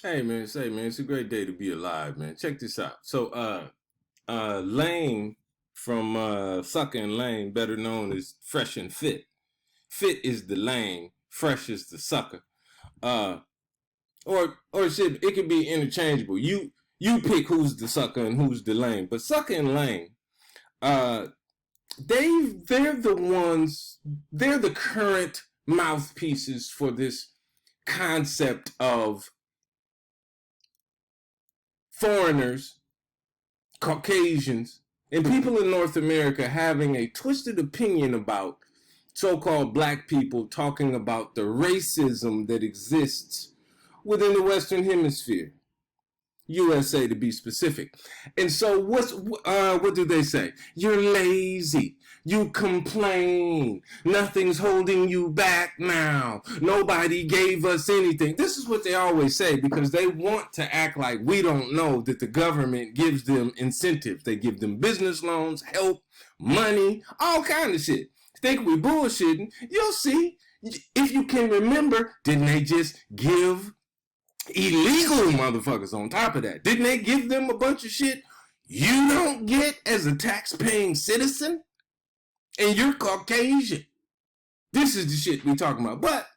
Hey man, it's a great day to be alive, man. Check this out. Lane from Sucker and Lane, better known as Fresh and Fit. Fit is the lane, fresh is the sucker. Uh, or it could be interchangeable. You pick who's the sucker and who's the lane. But Sucker and Lane, uh, they're the ones. They're the current mouthpieces for this concept of foreigners, Caucasians, and people in North America having a twisted opinion about so-called black people, talking about the racism that exists within the Western Hemisphere. USA to be specific. And so what do they say? You're lazy. You complain. Nothing's holding you back now. Nobody gave us anything. This is what they always say because they want to act like we don't know that the government gives them incentives. They give them business loans, help, money, all kind of shit. Think we bullshitting? You'll see. If you can remember, didn't they just give illegal motherfuckers on top of that? Didn't they give them a bunch of shit you don't get as a tax-paying citizen? And you're Caucasian. This is the shit we talking about. But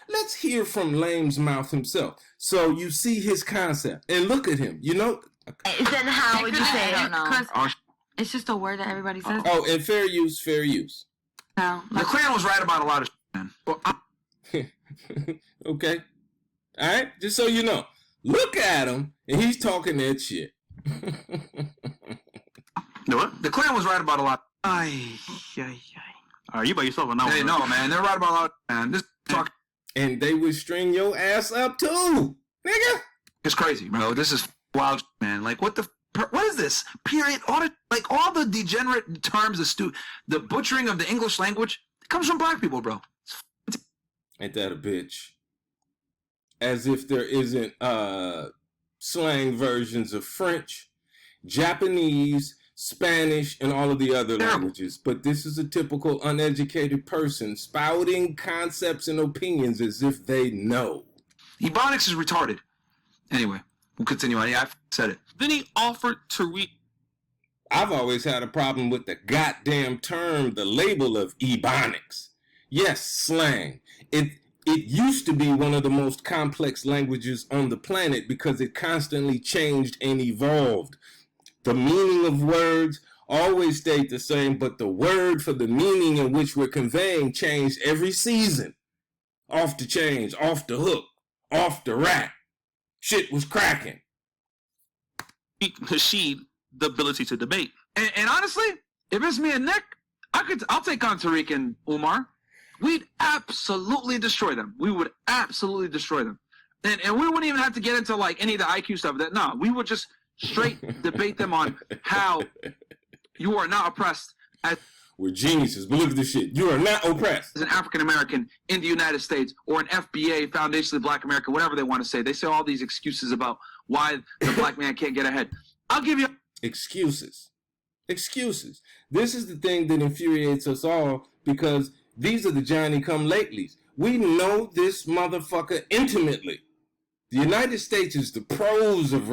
let's hear from Lane's mouth himself. So you see his concept. And look at him. You know? Is that how would you say it? I don't know. Because It's just a word that everybody says. Oh, and fair use, fair use. No. the Klan was right about a lot of shit, man. Well, Okay. All right? Just so you know. Look at him, and he's talking that shit. what? The Klan was right about a lot. You by yourself or no? Hey, no, man. They're right about a lot, man. This talk And they would string your ass up too, nigga. is crazy, bro. This is wild, man. Like, what is this? Period. All the degenerate terms, the butchering of the English language, it comes from black people, bro. Ain't that a bitch? As if there isn't slang versions of French, Japanese, Spanish, and all of the other languages. But this is a typical uneducated person spouting concepts and opinions as if they know. Ebonics is retarded. Anyway, we'll continue on. Yeah, I said it. Then he offered to I've always had a problem with the goddamn term, the label of Ebonics. Yes, slang. It used to be one of the most complex languages on the planet because it constantly changed and evolved. The meaning of words always stayed the same, but the word for the meaning in which we're conveying changed every season. Off the chains, off the hook, off the rack. Shit was cracking. Nasheed the ability to debate. And honestly, if it's me and Nick, I'll take on Tariq and Umar. We'd absolutely destroy them. We would absolutely destroy them. And we wouldn't even have to get into like any of the IQ stuff. No, we would just straight debate them on how you are not oppressed as We're geniuses, but look at this shit. You are not oppressed. an African American in the United States or an FBA, Foundation of Black America, whatever they want to say. They say all these excuses about why the black man can't get ahead. I'll give you Excuses. Excuses. This is the thing that infuriates us all because these are the Johnny-come-latelys. We know this motherfucker intimately. The United States is the pros of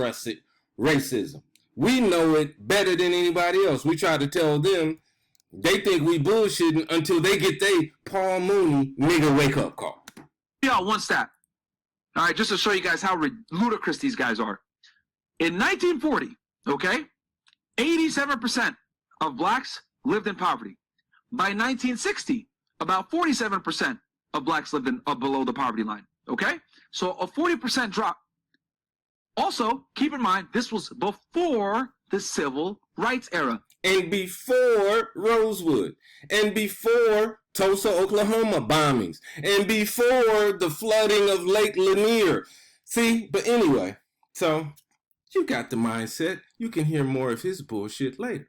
racism. We know it better than anybody else. We try to tell them they think we bullshitting until they get their Paul Mooney nigga wake-up call. y'all one stat. All right, just to show you guys how ludicrous these guys are. In 1940, okay, 87% of blacks lived in poverty. By 1960, about 47% of blacks lived below the poverty line. Okay, so a 40% drop. Also, keep in mind this was before the civil rights era. And before Rosewood, and before Tulsa, Oklahoma bombings, and before the flooding of Lake Lanier. See, but anyway, so you got the mindset. You can hear more of his bullshit later.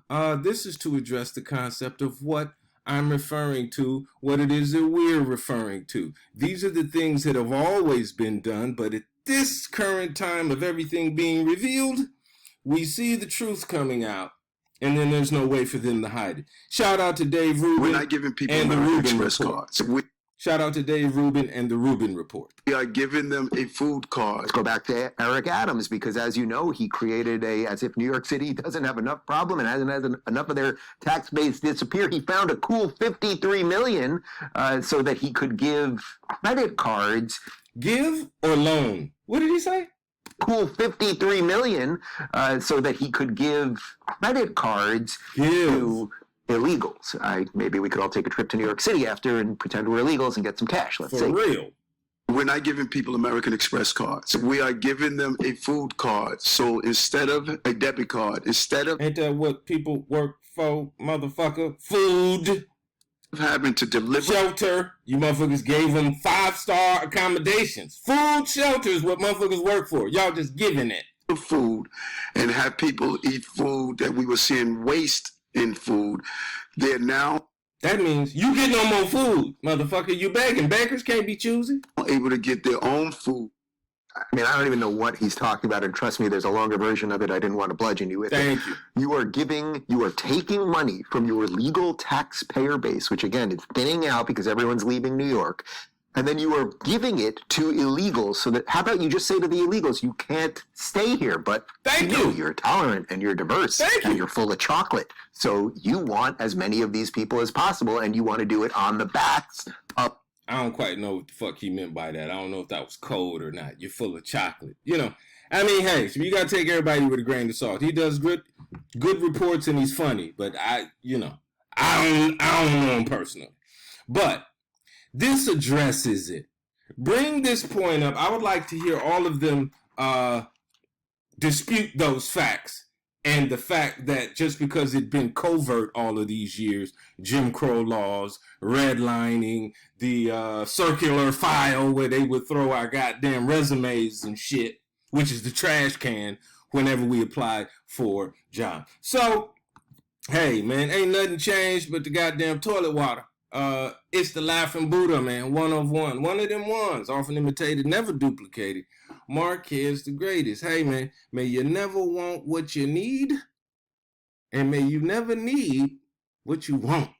This is to address the concept of what I'm referring to, what it is that we're referring to. These are the things that have always been done, but at this current time of everything being revealed, we see the truth coming out, and then there's no way for them to hide it. Shout out to Dave Rubin. We're not giving people and the American Rubin Express Report. cards. Shout out to Dave Rubin and the Rubin Report. We are giving them a food card. Let's go back to Eric Adams, because as you know, he created as if New York City doesn't have enough problem and hasn't had enough of their tax base disappear. He found a cool $53 million so that he could give credit cards. Give or loan? What did he say? Cool $53 million so that he could give credit cards to illegals. Maybe we could all take a trip to New York City after and pretend we're illegals and get some cash. Let's see. For real. We're not giving people American Express cards. We are giving them a food card. So instead of a debit card, Ain't that what people work for, motherfucker? Food. having to deliver Shelter. You motherfuckers gave them 5-star accommodations. Food, shelter is what motherfuckers work for. Y'all just giving it. food and have people eat food that we were seeing waste in food, they're now That means you get no more food, motherfucker. You begging. Beggars can't be choosy. able to get their own food. I mean, I don't even know what he's talking about, and trust me, there's a longer version of it. I didn't want to bludgeon you with it. Thank you. You are taking money from your legal taxpayer base, which again is thinning out because everyone's leaving New York, and then you are giving it to illegals. So that, how about you just say to the illegals, you can't stay here, but Thank you. you. You're tolerant and you're diverse Thank and you. you're full of chocolate. So you want as many of these people as possible, and you want to do it on the backs of. I don't quite know what the fuck he meant by that. I don't know if that was code or not. You're full of chocolate. You know, I mean, hey, so you got to take everybody with a grain of salt. He does good reports and he's funny, but I don't know him personally. But this addresses it. Bring this point up. I would like to hear all of them dispute those facts. And the fact that just because it's been covert all of these years, Jim Crow laws, redlining, the circular file where they would throw our goddamn resumes and shit, which is the trash can whenever we apply for jobs. So, hey, man, ain't nothing changed but the goddamn toilet water. It's the Laughing Buddha, man, one of one. One of them ones, often imitated, never duplicated. Marquez the greatest. Hey, man, may you never want what you need, and may you never need what you want.